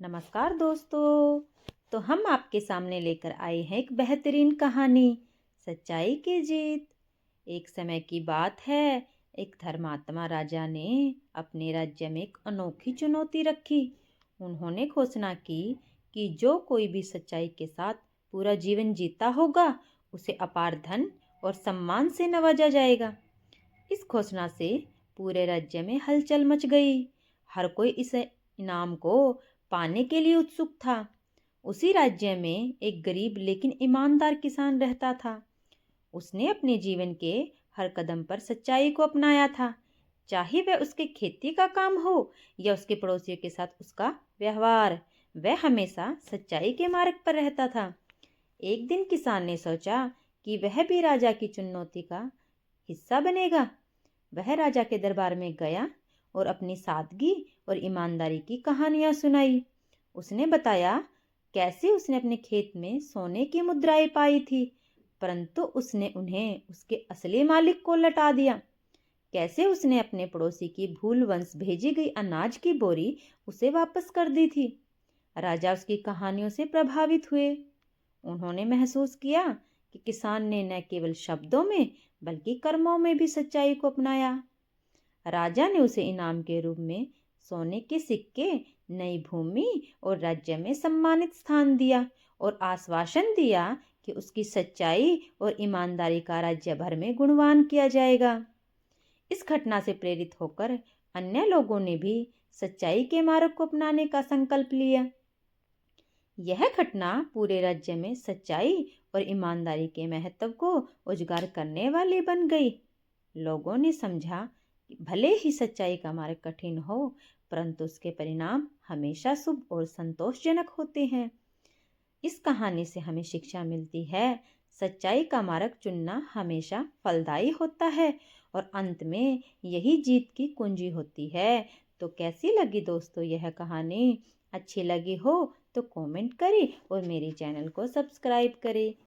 नमस्कार दोस्तों। तो हम आपके सामने लेकर आए हैं एक बेहतरीन कहानी, सच्चाई की जीत। एक समय की बात है, एक धर्मात्मा राजा ने अपने राज्य में एक अनोखी चुनौती रखी। उन्होंने घोषणा की कि जो कोई भी सच्चाई के साथ पूरा जीवन जीता होगा, उसे अपार धन और सम्मान से नवाजा जाएगा। इस घोषणा से पूरे राज्य में हलचल मच गई। हर कोई इस इनाम को पाने के लिए उत्सुक था। उसी राज्य में एक गरीब लेकिन ईमानदार किसान रहता था। उसने अपने जीवन के हर कदम पर सच्चाई को अपनाया था, चाहे वह उसके खेती का काम हो या उसके पड़ोसियों के साथ उसका व्यवहार। वह हमेशा सच्चाई के मार्ग पर रहता था। एक दिन किसान ने सोचा कि वह भी राजा की चुनौती का हिस्सा बनेगा। वह राजा के दरबार में गया और अपनी सादगी और ईमानदारी की कहानियां सुनाई। उसने बताया कैसे उसने अपने खेत में सोने की मुद्राएं पाई थी, परंतु उसने उन्हें उसके असली मालिक को लौटा दिया। कैसे उसने अपने पड़ोसी की भूलवंश भेजी गई अनाज की बोरी उसे वापस कर दी थी। राजा उसकी कहानियों से प्रभावित हुए। उन्होंने महसूस किया कि किसान ने न केवल शब्दों में बल्कि कर्मों में भी सच्चाई को अपनाया। राजा ने उसे इनाम के रूप में सोने के सिक्के, नई भूमि और राज्य में सम्मानित स्थान दिया और आश्वासन दिया कि उसकी सच्चाई और ईमानदारी का राज्य भर में गुणगान किया जाएगा। इस घटना से प्रेरित होकर अन्य लोगों ने भी सच्चाई के मार्ग को अपनाने का संकल्प लिया। यह घटना पूरे राज्य में सच्चाई और ईमानदारी के महत्व को उजागर करने वाली बन गई। लोगों ने समझा कि भले ही सच्चाई का मार्ग कठिन हो, परंतु उसके परिणाम हमेशा शुभ और संतोषजनक होते हैं। इस कहानी से हमें शिक्षा मिलती है, सच्चाई का मार्ग चुनना हमेशा फलदायी होता है और अंत में यही जीत की कुंजी होती है। तो कैसी लगी दोस्तों यह कहानी? अच्छी लगी हो तो कमेंट करें और मेरे चैनल को सब्सक्राइब करें।